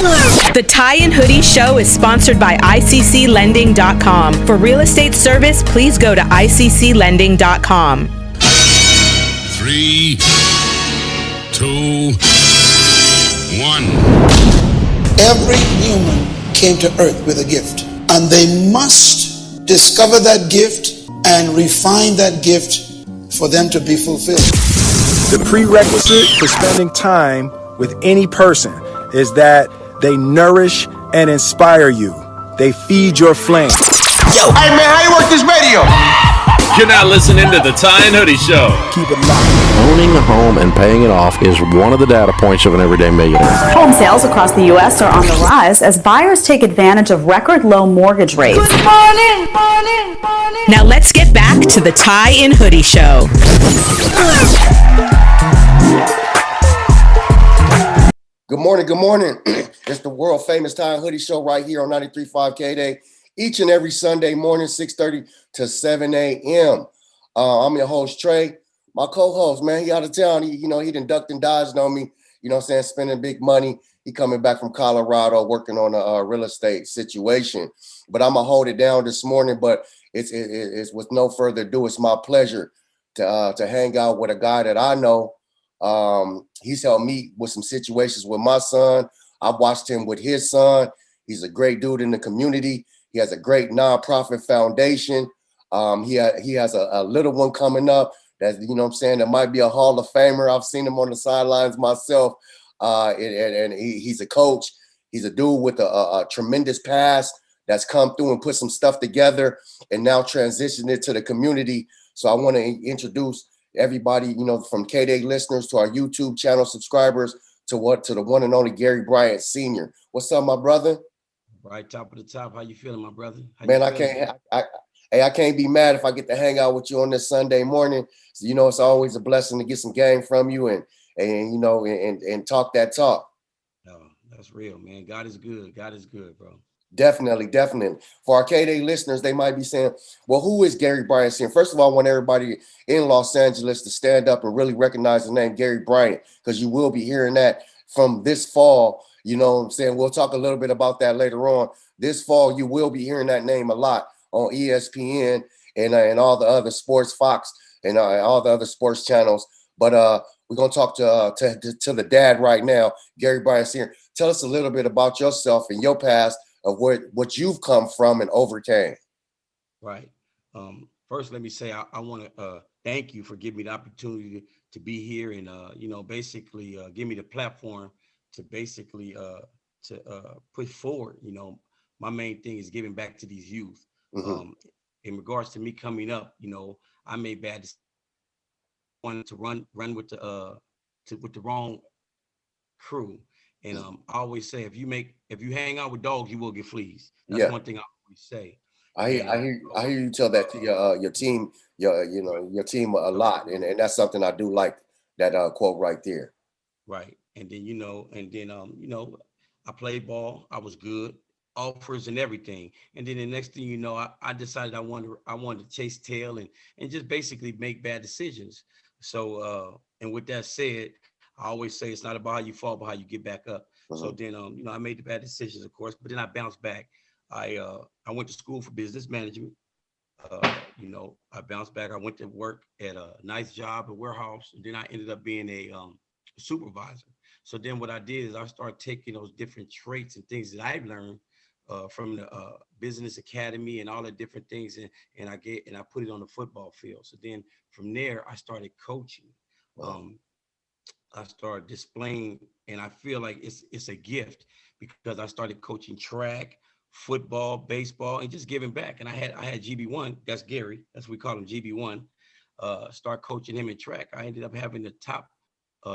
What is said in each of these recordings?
The Tie and Hoodie Show is sponsored by ICCLending.com. For real estate service, please go to ICCLending.com. 3, 2, 1. Every human came to earth with a gift, and they must discover that gift and refine that gift for them to be fulfilled. The prerequisite for spending time with any person is that they nourish and inspire you. They feed your flame. Yo, hey man, how you work this radio? You're not listening to the Tie and Hoodie Show. Keep it locked. Owning a home and paying it off is one of the data points of an everyday millionaire. Home sales across the U.S. are on the rise as buyers take advantage of record low mortgage rates. Good morning. Now let's get back to the Tie and Hoodie Show. Good morning. It's the world famous Tie and Hoodie Show right here on 93.5 K-Day. Each and every Sunday morning, 6:30 to 7 a.m. I'm your host, Trey. My co-host, man, he out of town. He done ducked and dodged on me, spending big money. He coming back from Colorado working on a real estate situation. But I'm going to hold it down this morning. But it's with no further ado, it's my pleasure to hang out with a guy that I know. He's helped me with some situations with my son. I've watched him with his son. He's a great dude in the community. He has a great nonprofit foundation. He has a little one coming up that, that might be a Hall of Famer. I've seen him on the sidelines myself. And he's a coach. He's a dude with a tremendous past that's come through and put some stuff together and now transitioned it to the community. So I want to introduce everybody, from K-Day listeners to our YouTube channel subscribers to the one and only Gary Bryant Sr. What's up, my brother? Right, top of the top. How you feeling, my brother? Man, I can't be mad if I get to hang out with you on this Sunday morning. So, it's always a blessing to get some game from you and talk that talk. No, that's real, man. God is good. God is good, bro. Definitely. For our K-Day listeners, they might be saying, well, who is Gary Bryant Sr.? First of all, I want everybody in Los Angeles to stand up and really recognize the name Gary Bryant, because you will be hearing that from this fall. You know what I'm saying? We'll talk a little bit about that later on. This fall, you will be hearing that name a lot on ESPN and all the other sports, Fox and all the other sports channels. But we're going to talk to the dad right now, Gary Bryant Sr. Tell us a little bit about yourself and your past of what you've come from and overcame. Right. First, let me say I want to thank you for giving me the opportunity to be here and, basically give me the platform to basically push forward. My main thing is giving back to these youth. Mm-hmm. In regards to me coming up, I made bad decisions. Wanted to run with the wrong crew. And I always say, if you hang out with dogs, you will get fleas. That's one thing I always say. I hear you tell that to your team, your team a lot, and that's something I do like, that quote right there. Right, and then I played ball. I was good, offers and everything. And then the next thing you know, I decided I wanted to chase tail and just basically make bad decisions. So and with that said, I always say it's not about how you fall, but how you get back up. Uh-huh. So then, I made the bad decisions, of course, but then I bounced back. I went to school for business management. I bounced back. I went to work at a nice job, a warehouse, and then I ended up being a supervisor. So then what I did is I started taking those different traits and things that I've learned from the business academy and all the different things, and I put it on the football field. So then from there, I started coaching. Wow. I started displaying, and I feel like it's a gift because I started coaching track, football, baseball, and just giving back. And I had GB1, that's Gary, that's what we call him, GB1. Start coaching him in track. I ended up having the top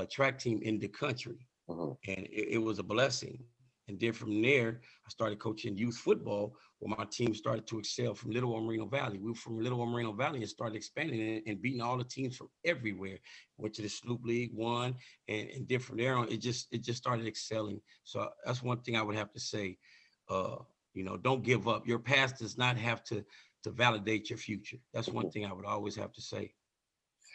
track team in the country, and it was a blessing. And then from there, I started coaching youth football, where my team started to excel from Little Old Moreno Valley. We were from Little Old Moreno Valley and started expanding and beating all the teams from everywhere. Went to the Snoop League, won, and then from there on, it just started excelling. So that's one thing I would have to say. Don't give up. Your past does not have to validate your future. That's one thing I would always have to say.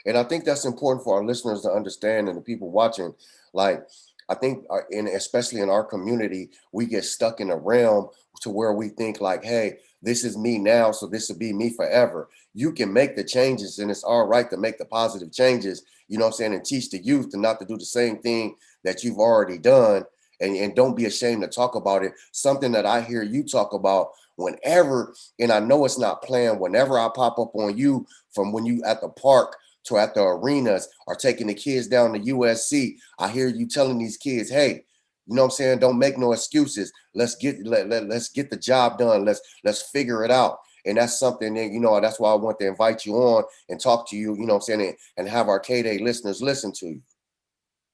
And I think that's important for our listeners to understand and the people watching. Like, I think, and especially in our community, we get stuck in a realm to where we think like, hey, this is me now, so this will be me forever. You can make the changes, and it's all right to make the positive changes, you know what I'm saying, and teach the youth to not to do the same thing that you've already done. And don't be ashamed to talk about it. Something that I hear you talk about whenever, and I know it's not planned, whenever I pop up on you, from when you at the park to at the arenas or taking the kids down to USC, I hear you telling these kids, hey, you know what I'm saying, don't make no excuses. Let's get the job done. Let's figure it out. And that's something that, you know, that's why I want to invite you on and talk to you, you know what I'm saying, and have our K-Day listeners listen to you.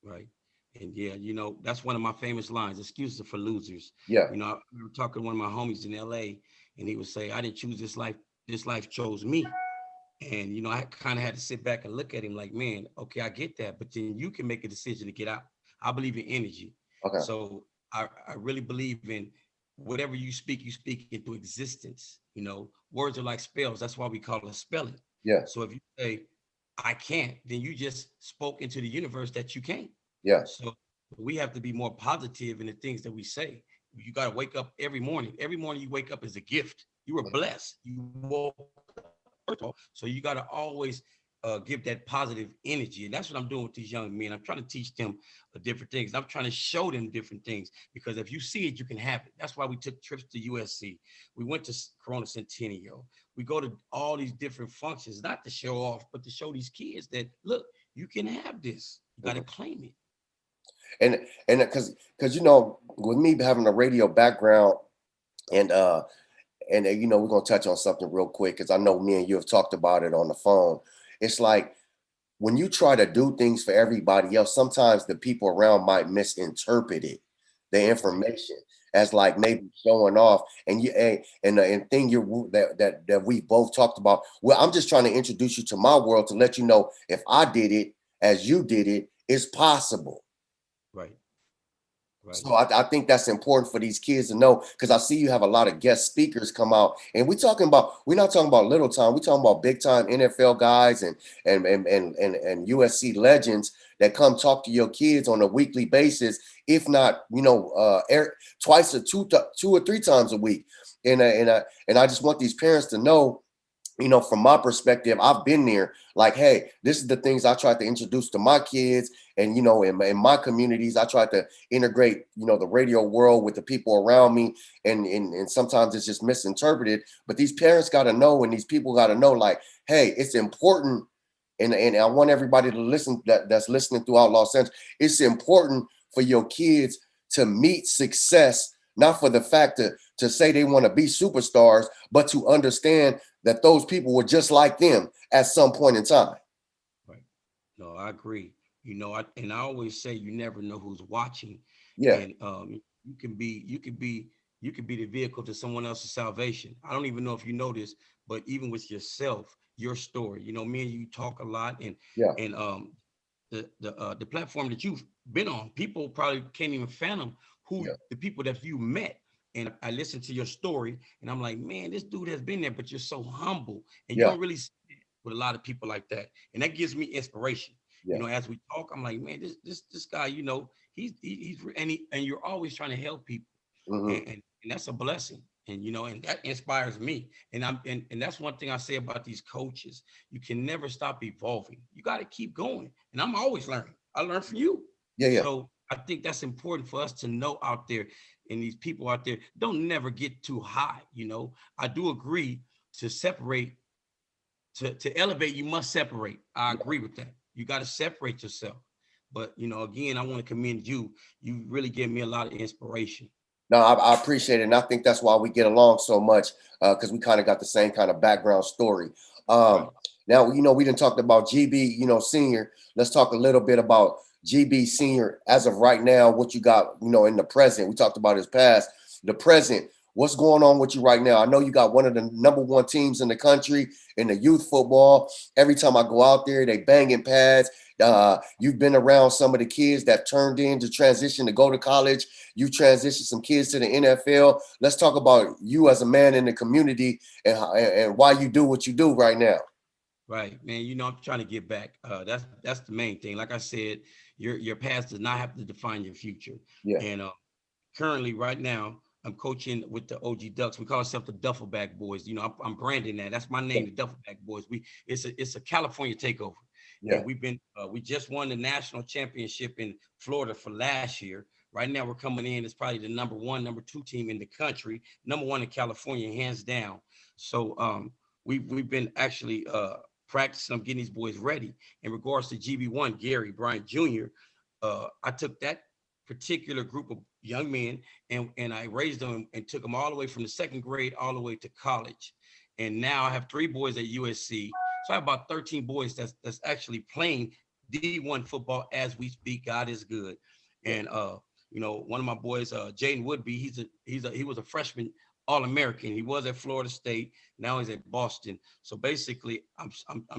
Right. And yeah, you know, that's one of my famous lines, excuses for losers. Yeah. You know, I remember talking to one of my homies in LA, and he would say, I didn't choose this life chose me. And, you know, I kind of had to sit back and look at him like, man, okay, I get that, but then you can make a decision to get out. I believe in energy. Okay. So I really believe in whatever you speak into existence. You know, words are like spells. That's why we call it spelling. Yeah. So if you say, I can't, then you just spoke into the universe that you can't. Yeah. So we have to be more positive in the things that we say. You got to wake up every morning. Every morning you wake up is a gift. You were blessed. You woke up. So you got to always give that positive energy. And that's what I'm doing with these young men. I'm trying to teach them different things. I'm trying to show them different things, because if you see it, you can have it. That's why we took trips to USC. We went to Corona Centennial. We go to all these different functions, not to show off, but to show these kids that, look, you can have this. You got to claim it. And because you know, with me having a radio background, and you know, we're gonna touch on something real quick, because I know me and you have talked about it on the phone. It's like when you try to do things for everybody else, sometimes the people around might misinterpret it, the information, as like maybe showing off. And you and thing you that we both talked about. Well, I'm just trying to introduce you to my world to let you know, if I did it as you did it, it's possible. Right. Right. So I think that's important for these kids to know, because I see you have a lot of guest speakers come out, and we're not talking about little time, we're talking about big time NFL guys and USC legends that come talk to your kids on a weekly basis, if not, you know, twice or two or three times a week. And I just want these parents to know, you know, from my perspective, I've been there. Like, hey, this is the things I try to introduce to my kids. And, you know, in my communities, I try to integrate, you know, the radio world with the people around me. And sometimes it's just misinterpreted. But these parents got to know, and these people got to know, like, hey, it's important. And I want everybody to listen, that's listening throughout Los Angeles. It's important for your kids to meet success, not for the fact to say they want to be superstars, but to understand that those people were just like them at some point in time. Right. No, I agree. You know, I always say you never know who's watching. Yeah. And you can be the vehicle to someone else's salvation. I don't even know if you know this, but even with yourself, your story, you know, me and you talk a lot, and yeah. And the platform that you've been on, people probably can't even fathom who the people that you met. And I listened to your story, and I'm like, man, this dude has been there, but you're so humble, and you don't really see it with a lot of people like that. And that gives me inspiration. You know, as we talk, I'm like, man, this guy, you know, he's and you're always trying to help people, and that's a blessing. And you know, and that inspires me. And and that's one thing I say about these coaches: you can never stop evolving. You got to keep going. And I'm always learning. I learn from you. Yeah. So I think that's important for us to know out there. And these people out there, don't never get too high. You know, I do agree to separate, to elevate, you must separate. I agree with that. You got to separate yourself. But, you know, again, I want to commend you. You really give me a lot of inspiration. No, I appreciate it. And I think that's why we get along so much, because we kind of got the same kind of background story. Now, you know, we didn't talk about GB, you know, Senior. Let's talk a little bit about GB Senior as of right now, what you got, you know, in the present. We talked about his past, the present. What's going on with you right now? I know you got one of the #1 teams in the country in the youth football. Every time I go out there, they banging pads. You've been around some of the kids that turned in to transition to go to college. You transitioned some kids to the NFL. Let's talk about you as a man in the community, and why you do what you do right now. Right, man. You know, I'm trying to get back. That's the main thing. Like I said, your past does not have to define your future. Yeah. And currently, right now, I'm coaching with the OG Ducks. We call ourselves the Duffelback Boys. You know, I'm branding that. That's my name, the Duffelback Boys. It's a California takeover, Yeah. and we just won the national championship in Florida for last year. Right now, we're coming in as probably the number one, number two team in the country, number one in California, hands down. So we've been actually practicing. I'm getting these boys ready. In regards to GB1, Gary Bryant Jr., I took that particular group of young men and I raised them and took them all the way from the second grade all the way to college. And now I have 3 boys at USC. So I have about 13 boys that's actually playing D1 football as we speak. God is good. And you know, one of my boys, Jaden Woodby, he was a freshman All-American. He was at Florida State. Now he's at Boston. So basically, I'm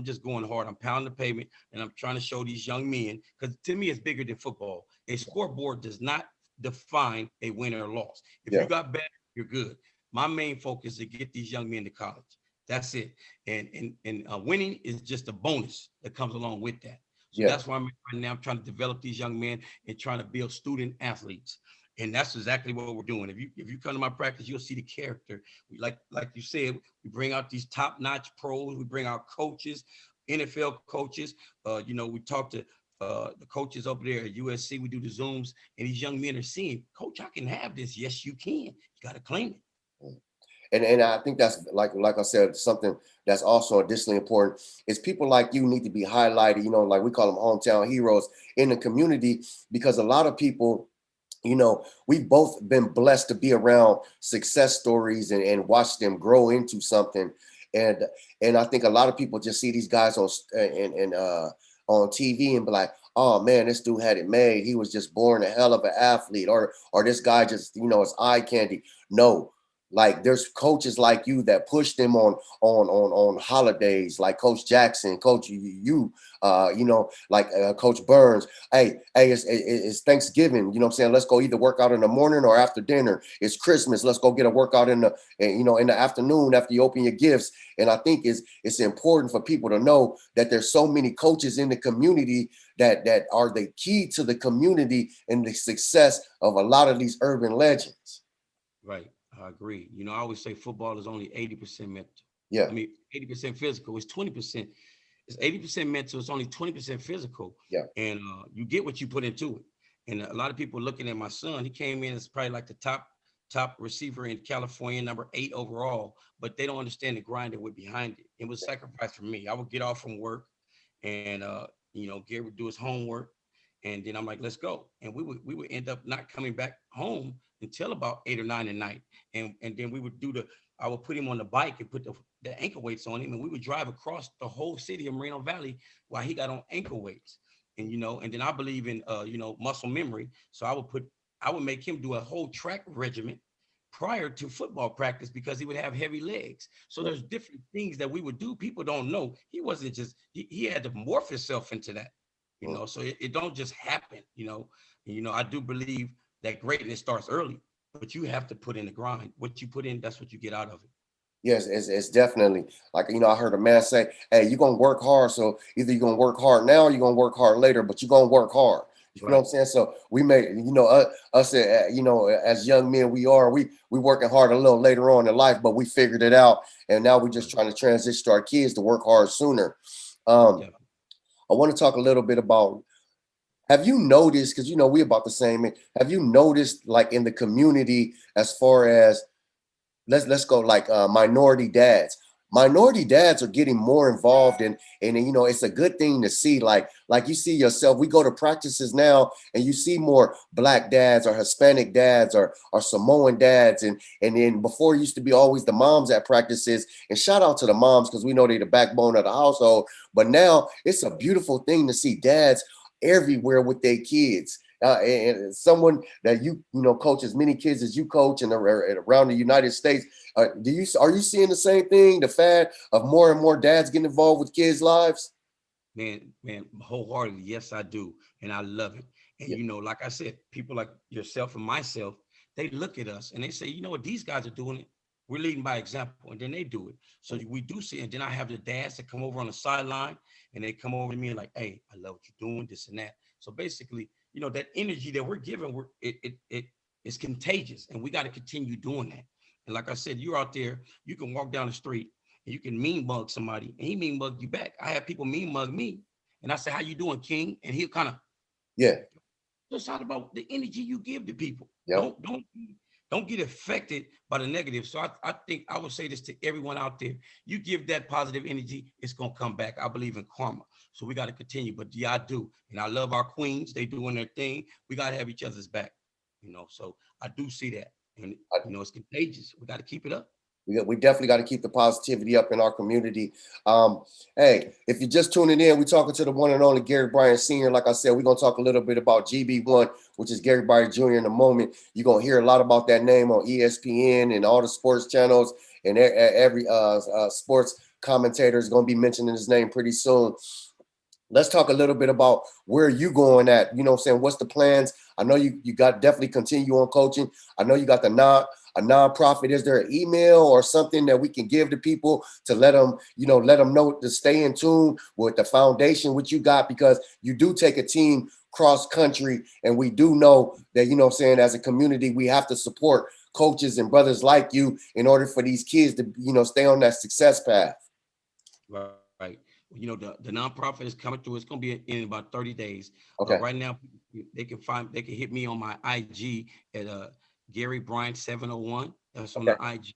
just going hard. I'm pounding the pavement, and I'm trying to show these young men, because to me, it's bigger than football. A scoreboard does not define a win or loss. If you got better, you're good. My main focus is to get these young men to college. That's it. And winning is just a bonus that comes along with that. So that's why I'm right now. I'm trying to develop these young men and trying to build student athletes. And that's exactly what we're doing. If you come to my practice, you'll see the character. We like you said, we bring out these top-notch pros. We bring out coaches, NFL coaches. You know, we talk to the coaches over there at USC. We do the Zooms, and these young men are seeing, Coach, I can have this. Yes, you can. You got to claim it. And I think that's like I said, something that's also additionally important is people like you need to be highlighted, you know, like we call them hometown heroes in the community, because a lot of people, you know, we've both been blessed to be around success stories and watch them grow into something. And I think a lot of people just see these guys on TV and be like, oh man, this dude had it made. He was just born a hell of an athlete, or this guy just, you know, is eye candy. No. Like there's coaches like you that push them on holidays, like Coach Jackson, Coach you know, like Coach Burns. Hey, it's Thanksgiving. You know what I'm saying? Let's go either work out in the morning or after dinner. It's Christmas. Let's go get a workout in the afternoon after you open your gifts. And I think it's important for people to know that there's so many coaches in the community that are the key to the community and the success of a lot of these urban legends. Right. I agree. You know, I always say football is only 80% mental. Yeah. I mean, 80% physical. It's 20%. It's 80% mental. It's only 20% physical. Yeah. And you get what you put into it. And a lot of people looking at my son, he came in as probably like the top receiver in California, number 8 overall, but they don't understand the grind that went behind it. It was sacrifice for me. I would get off from work and, you know, Gary would do his homework. And then I'm like, let's go. And we would end up not coming back home until about 8 or 9 at night. And then we would I would put him on the bike and put the ankle weights on him. And we would drive across the whole city of Moreno Valley while he got on ankle weights. And, you know, and then I believe in, you know, muscle memory. So I would make him do a whole track regimen prior to football practice because he would have heavy legs. So there's different things that we would do. People don't know. He wasn't just, he had to morph himself into that. You know, so it don't just happen, you know. And, you know, I do believe that greatness starts early, but you have to put in the grind. What you put in, that's what you get out of it. Yes, it's definitely like, you know, I heard a man say, hey, you're going to work hard. So either you're going to work hard now or you're going to work hard later, but you're going to work hard. You know what I'm saying? So we may, you know, us, you know, as young men, we working hard a little later on in life, but we figured it out. And now we're just trying to transition to our kids to work hard sooner. I want to talk a little bit about, have you noticed, because, you know, we about the same, have you noticed like in the community as far as, let's go like minority dads. Minority dads are getting more involved and you know, it's a good thing to see, like you see yourself, we go to practices now and you see more Black dads or Hispanic dads or Samoan dads. And then before it used to be always the moms at practices, and shout out to the moms because we know they're the backbone of the household. But now it's a beautiful thing to see dads everywhere with their kids. And someone that you know coach as many kids as you coach and around the United States, are you seeing the same thing? The fad of more and more dads getting involved with kids' lives? Man, wholeheartedly, yes, I do, and I love it. And you know, like I said, people like yourself and myself, they look at us and they say, you know what, these guys are doing it. we're leading by example, and then they do it. So we do see, and then I have the dads that come over on the sideline, and they come over to me and like, hey, I love what you're doing, this and that. So basically, you know, that energy that we're giving, it's contagious, and we got to continue doing that. And like I said, you're out there, you can walk down the street and you can mean mug somebody, and he mean mug you back. I have people mean mug me, and I say, how you doing, King? And he'll kind of, it's all about the energy you give to people. Yep. Don't get affected by the negative. So I think I would say this to everyone out there. You give that positive energy, it's going to come back. I believe in karma. So we got to continue. But yeah, I do. And I love our queens. They doing their thing. We got to have each other's back. You know, so I do see that. And, you know, it's contagious. We got to keep it up. We definitely got to keep the positivity up in our community. Hey, if you're just tuning in, we're talking to the one and only Gary Bryant Sr. Like I said, we're going to talk a little bit about GB1, which is Gary Bryant Jr. in a moment. You're going to hear a lot about that name on ESPN and all the sports channels, and every sports commentator is going to be mentioning his name pretty soon. Let's talk a little bit about where you going at. You know what I'm saying? What's the plans? I know you got definitely continue on coaching. I know you got a nonprofit. Is there an email or something that we can give to people to let them know to stay in tune with the foundation, which you got, because you do take a team cross country, and we do know that, you know what I'm saying, as a community, we have to support coaches and brothers like you in order for these kids to, you know, stay on that success path. Right. You know, the nonprofit is coming through. It's going to be in about 30 days. Okay. Right now, they can hit me on my IG at Gary Bryant 701. That's on the IG.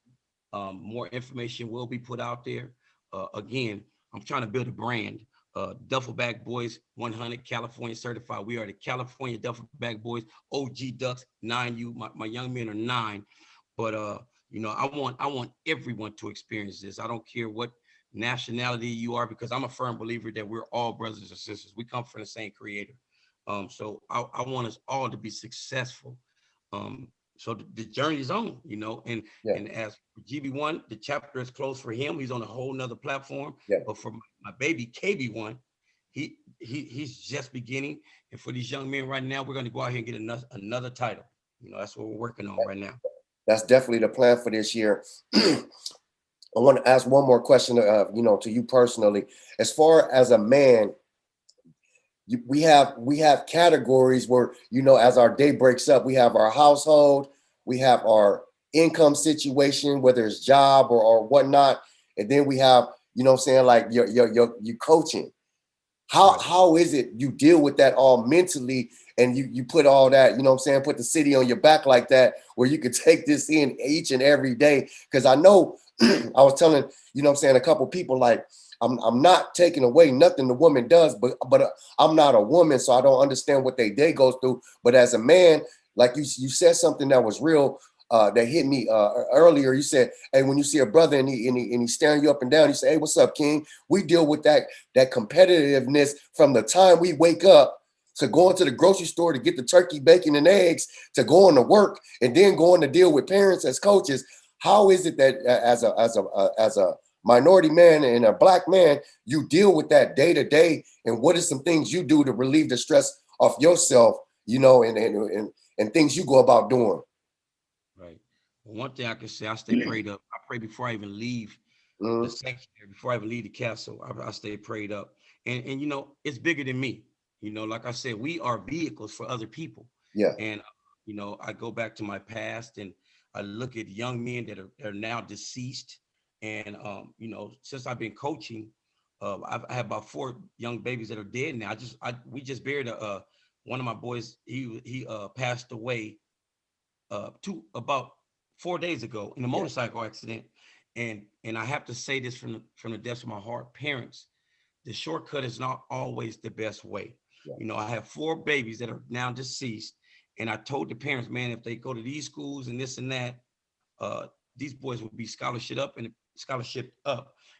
More information will be put out there. Again, I'm trying to build a brand. Duffel Bag Boys 100 California certified. We are the California Duffel Bag Boys. OG Ducks 9U. My young men are 9. But you know, I want everyone to experience this. I don't care what nationality you are, because I'm a firm believer that we're all brothers and sisters. We come from the same creator. So I want us all to be successful. So the journey is on, you know, and as for GB1, the chapter is closed for him. He's on a whole nother platform. But for my baby KB1, he's just beginning. And for these young men right now, we're going to go out here and get another title. You know, that's what we're working on right now. That's definitely the plan for this year. I want to ask one more question, you know, to you personally. As far as a man, we have categories where, you know, as our day breaks up, we have our household, we have our income situation, whether it's job or whatnot, and then we have, you know what I'm saying, like your coaching. How is it you deal with that all mentally, and you put all that, you know what I'm saying, put the city on your back like that, where you could take this in each and every day? Because I know I was telling, you know what I'm saying, a couple people, like, I'm not taking away nothing the woman does, but I'm not a woman, so I don't understand what they day goes through. But as a man, like you said something that was real, that hit me earlier. You said, hey, when you see a brother and he's staring you up and down, you say, hey, what's up, King? We deal with that competitiveness from the time we wake up to going to the grocery store to get the turkey, bacon, and eggs, to going to work, and then going to deal with parents as coaches. How is it that as a minority man and a black man, you deal with that day to day, and what are some things you do to relieve the stress off yourself, you know, and things you go about doing? Right. Well, one thing I can say, I stay prayed up. I pray before I even leave the sanctuary, before I even leave the castle. I stay prayed up, and you know, it's bigger than me. You know, like I said, we are vehicles for other people. Yeah. And you know, I go back to my past and I look at young men that are now deceased. And, you know, since I've been coaching, I have about 4 young babies that are dead now. We just buried one of my boys. He passed away about 4 days ago in a motorcycle accident. And I have to say this from the depths of my heart, parents, the shortcut is not always the best way. Yeah. You know, I have 4 babies that are now deceased. And I told the parents, man, if they go to these schools and this and that, these boys would be scholarship up, and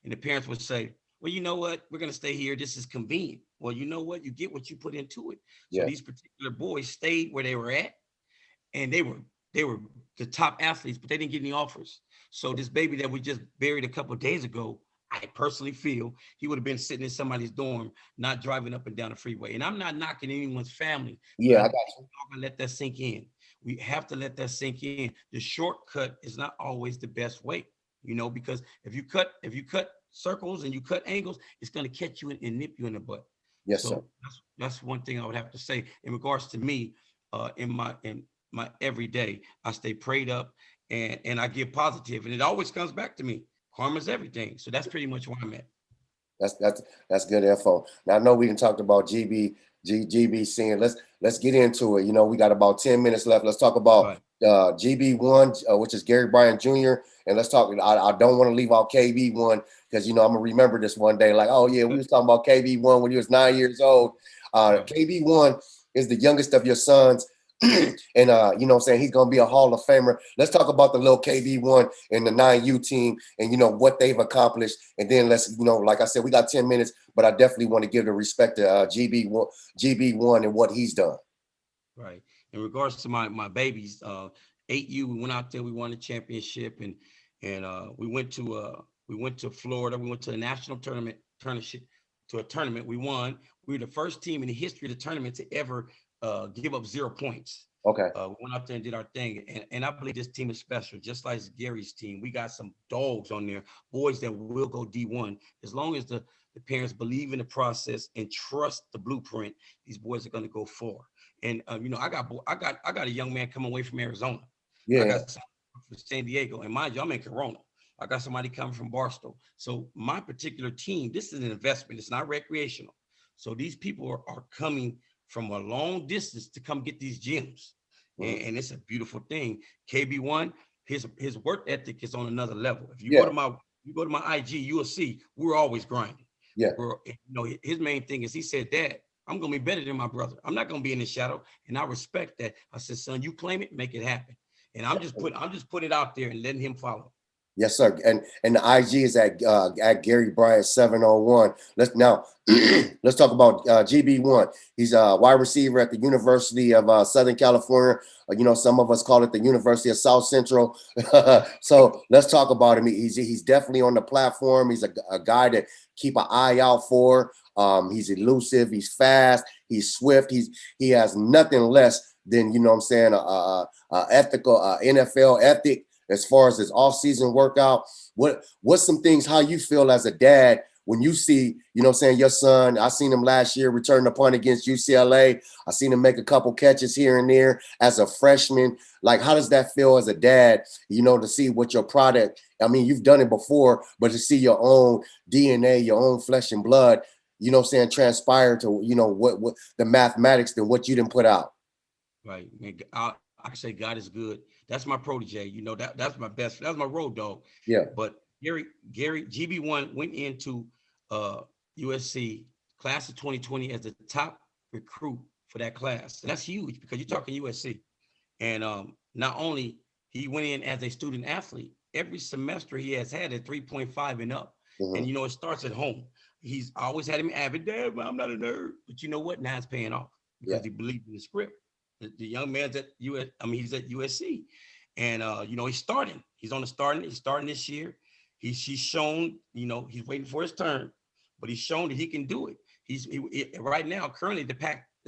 the parents would say, well, you know what, we're going to stay here. This is convenient. Well, you know what, you get what you put into it. So these particular boys stayed where they were at, and they were the top athletes, but they didn't get any offers. So this baby that we just buried a couple of days ago, I personally feel he would have been sitting in somebody's dorm, not driving up and down the freeway. And I'm not knocking anyone's family. Yeah, I got you. I'm gonna let that sink in. We have to let that sink in. The shortcut is not always the best way, because if you cut circles and you cut angles, it's going to catch you and nip you in the butt. Yes, so sir. that's one thing I would have to say in regards to me. In my everyday, I stay prayed up and I give positive, and it always comes back to me. Karma's everything. So that's pretty much where I'm at. That's good info. Now I know we can talk about GB let's get into it. We got about 10 minutes left. Let's talk about GB1, which is Gary Bryant Jr. And let's talk. I don't want to leave out KB1 because I'm gonna remember this one day. Like, oh yeah, we was talking about KB1 when he was 9 years old. KB1 is the youngest of your sons. And you know what I'm saying, he's gonna be a Hall of Famer. Let's talk about the little KB1 and the 9U team and what they've accomplished. And then let's, like I said, we got 10 minutes, but I definitely want to give the respect to GB1 and what he's done. Right. In regards to my babies, 8U, we went out there, we won the championship, and we went to Florida, we went to a national tournament, we won. We were the first team in the history of the tournament to ever give up 0 points. Okay. We went out there and did our thing. And I believe this team is special, just like Gary's team. We got some dogs on there, boys that will go D1. As long as the parents believe in the process and trust the blueprint, these boys are going to go far. And I got a young man coming away from Arizona. Yeah. I got somebody from San Diego. And mind you, I'm in Corona. I got somebody coming from Barstow. So my particular team, this is an investment. It's not recreational. So these people are coming from a long distance to come get these gems. And it's a beautiful thing. KB1, his work ethic is on another level. If you go to my IG, you will see we're always grinding. Yeah. His main thing is he said, Dad, I'm gonna be better than my brother. I'm not gonna be in the shadow. And I respect that. I said, son, you claim it, make it happen. And I'm just putting it out there and letting him follow. Yes, sir. And the IG is at Gary Bryant 701. Let's talk about GB1. He's a wide receiver at the University of Southern California. Some of us call it the University of South Central. So let's talk about him. He's definitely on the platform. He's a guy to keep an eye out for. He's elusive. He's fast. He's swift. He has nothing less than ethical NFL ethic. As far as his off-season workout, what's some things, how you feel as a dad when you see, your son, I seen him last year return the punt against UCLA. I seen him make a couple catches here and there as a freshman. Like, how does that feel as a dad, to see what your product, I mean, you've done it before, but to see your own DNA, your own flesh and blood, transpire to, what the mathematics than what you didn't put out. Right. I say God is good. That's my protege. That's my best. That's my road dog. Yeah. But Gary GB1 went into USC class of 2020 as the top recruit for that class. And that's huge because you're talking USC. And not only he went in as a student athlete, every semester he has had a 3.5 and up. Mm-hmm. And it starts at home. He's always had him avid, Dad, I'm not a nerd. But you know what? Now it's paying off because he believed in the script. The young man's at he's at USC, and he's starting. He's on the starting. He's starting this year. He's shown, he's waiting for his turn, but he's shown that he can do it. He's right now currently the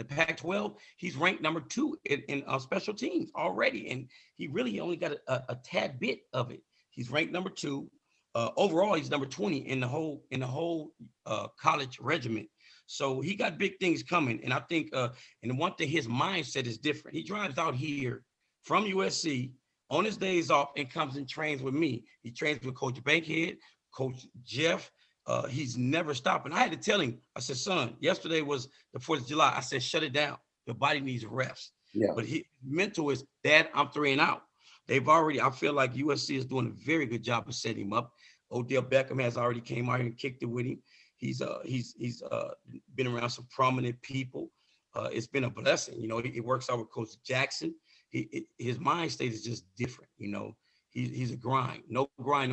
Pac-12. He's ranked number 2 in special teams already, and he really only got a tad bit of it. He's ranked number 2. Overall, he's number 20 in the whole college regiment. So he got big things coming. And I think, and one thing, his mindset is different. He drives out here from USC on his days off and comes and trains with me. He trains with Coach Bankhead, Coach Jeff. He's never stopping. I had to tell him, I said, son, yesterday was the 4th of July. I said, shut it down. Your body needs rest. Yeah. But his mental is, Dad, I'm 3 and out. I feel like USC is doing a very good job of setting him up. Odell Beckham has already came out here and kicked it with him. He's been around some prominent people. It's been a blessing. He works out with Coach Jackson. His mind state is just different. He's a grind, no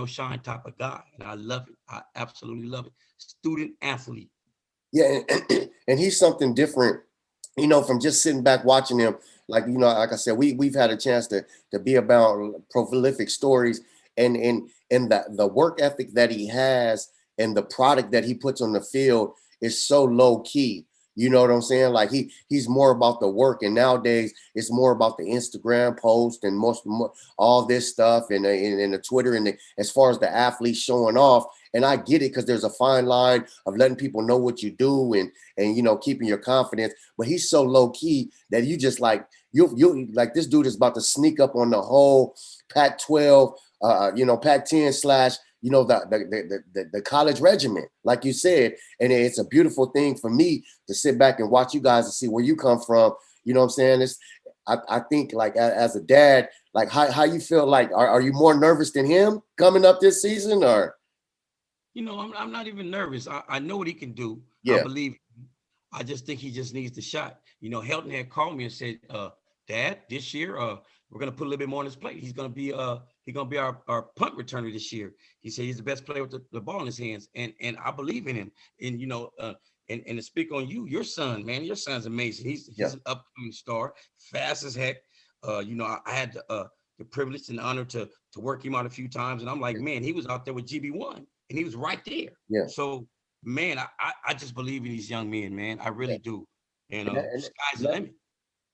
shine type of guy. And I love it. I absolutely love it. Student athlete. Yeah. And he's something different, from just sitting back watching him. Like, like I said, we've had a chance to be about prolific stories and the work ethic that he has and the product that he puts on the field is so low key. You know what I'm saying? Like he's more about the work, and nowadays it's more about the Instagram post and all this stuff and the Twitter and as far as the athletes showing off. And I get it because there's a fine line of letting people know what you do and keeping your confidence. But he's so low key that you just like you like this dude is about to sneak up on the whole Pac-12, Pac-10 / the college regiment, like you said. And it's a beautiful thing for me to sit back and watch you guys and see where you come from. You know what I'm saying? I think like as a dad, like how you feel like, are you more nervous than him coming up this season or? I'm not even nervous. I know what he can do. Yeah. I believe. I just think he just needs the shot. Helton had called me and said, Dad, this year, we're going to put a little bit more on his plate. He's going to be our punt returner this year. He said he's the best player with the ball in his hands. And I believe in him. And, and to speak on your son, man, your son's amazing. He's an upcoming star, fast as heck. I had the privilege and honor to work him out a few times. And I'm like, man, he was out there with GB1 and he was right there. Yeah. So, man, I just believe in these young men, man. I really do. And sky's the limit.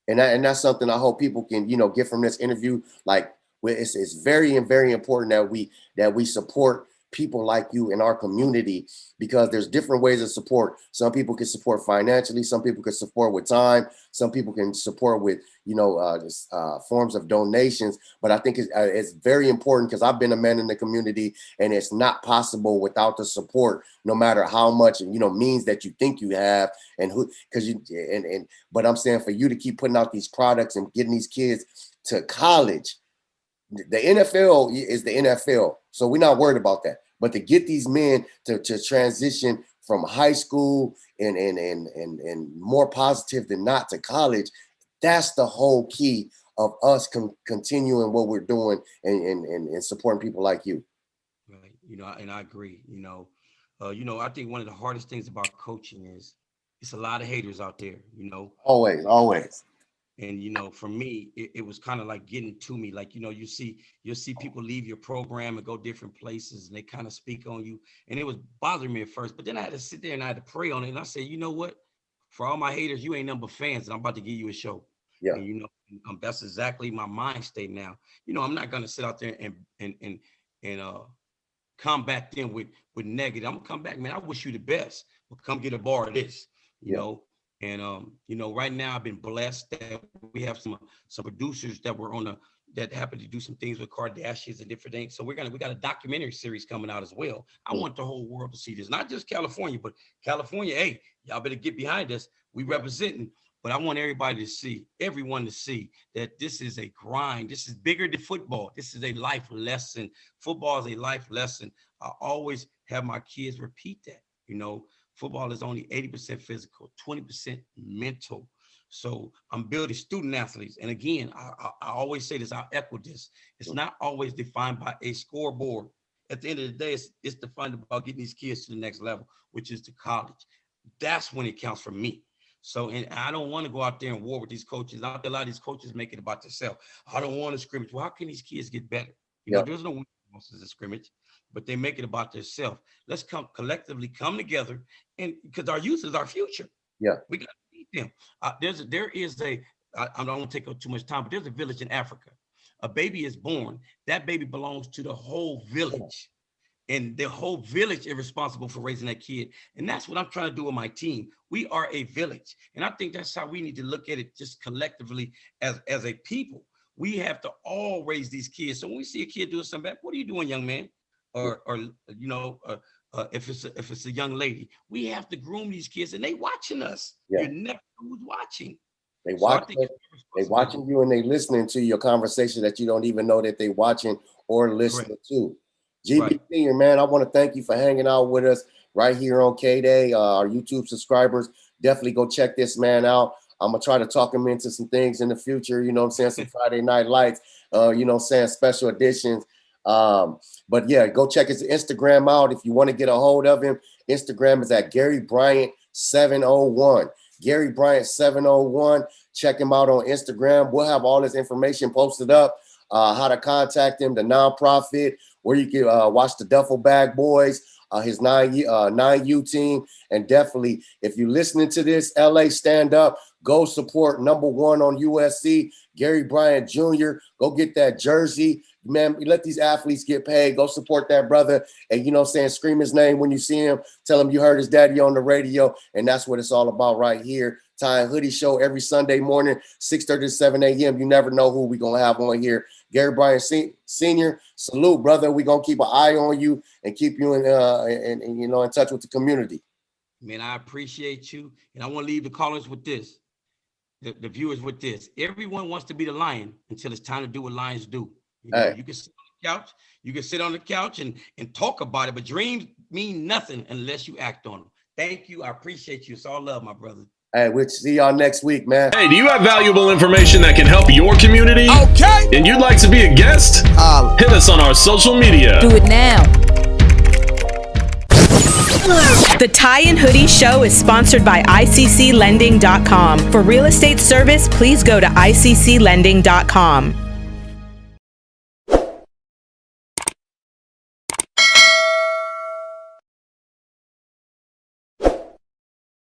And that's something I hope people can, get from this interview. Like, it's very and very important that we support people like you in our community, because there's different ways of support. Some people can support financially, some people can support with time, some people can support with forms of donations. But I think it's very important, because I've been a man in the community, and it's not possible without the support, no matter how much means that you think you have, and who, but I'm saying for you to keep putting out these products and getting these kids to college. The NFL is the NFL, so we're not worried about that. But to get these men to transition from high school and more positive than not to college, that's the whole key of us continuing what we're doing and supporting people like you. Right. And I agree. I think one of the hardest things about coaching is it's a lot of haters out there. Always. And, for me, it was kind of like getting to me. Like, you'll see people leave your program and go different places, and they kind of speak on you. And it was bothering me at first, but then I had to sit there and I had to pray on it. And I said, you know what? For all my haters, you ain't number fans, and I'm about to give you a show. Yeah. And, that's exactly my mind state now. I'm not going to sit out there and combat them with negative. I'm going to come back, man. I wish you the best. Well, come get a bar of this, you know. And right now I've been blessed that we have some producers that happen to do some things with Kardashians and different things. So we got a documentary series coming out as well. I want the whole world to see this, not just California, but California. Hey, y'all better get behind us. We representing, but I want everyone to see that this is a grind. This is bigger than football. This is a life lesson. Football is a life lesson. I always have my kids repeat that, Football is only 80% physical, 20% mental. So I'm building student athletes. And again, I always say this, I'll echo this. It's not always defined by a scoreboard. At the end of the day, it's defined about getting these kids to the next level, which is to college. That's when it counts for me. So, and I don't want to go out there and war with these coaches. A lot of these coaches make it about themselves. I don't want to scrimmage. Well, how can these kids get better? There's no losses in scrimmage, but they make it about themselves. Let's collectively come together, and because our youth is our future. Yeah, we got to feed them. I don't want to take up too much time, but there's a village in Africa. A baby is born. That baby belongs to the whole village, and the whole village is responsible for raising that kid. And that's what I'm trying to do with my team. We are a village, and I think that's how we need to look at it, just collectively as a people. We have to all raise these kids. So when we see a kid doing something bad, what are you doing, young man? Or if it's a young lady, we have to groom these kids, and they watching us. Yeah. You never know who's watching. They watching you, and they listening to your conversation that you don't even know that they watching or listening to. GB Sr, man, I want to thank you for hanging out with us right here on K-Day. Our YouTube subscribers, definitely go check this man out. I'm going to try to talk him into some things in the future, some Friday Night Lights, special editions. But yeah, go check his Instagram out. If you want to get a hold of him, Instagram is at Gary Bryant 701. Gary Bryant 701. Check him out on Instagram. We'll have all this information posted up, how to contact him, the nonprofit, where you can watch the Duffel Bag Boys, his 9U team. And definitely, if you're listening to this, LA, stand up. Go support number 1 on USC, Gary Bryant Jr. Go get that jersey. Man, let these athletes get paid. Go support that brother. And, you know what I'm saying, scream his name when you see him. Tell him you heard his daddy on the radio. And that's what it's all about right here. Ty and Hoodie Show every Sunday morning, 6:30 to 7 a.m. You never know who we're going to have on here. Gary Bryant Sr., salute, brother. We're going to keep an eye on you and keep you in touch with the community. Man, I appreciate you. And I want to leave the callers with this. The viewers with this. Everyone wants to be the lion until it's time to do what lions do. You know, you can sit on the couch. You can sit on the couch and talk about it, but dreams mean nothing unless you act on them. Thank you. I appreciate you. It's all love, my brother. Hey, we'll see y'all next week, man. Hey, do you have valuable information that can help your community? Okay. And you'd like to be a guest? Hit us on our social media. Do it now. The Ty and Hoodie Show is sponsored by ICCLending.com. For real estate service, please go to ICCLending.com.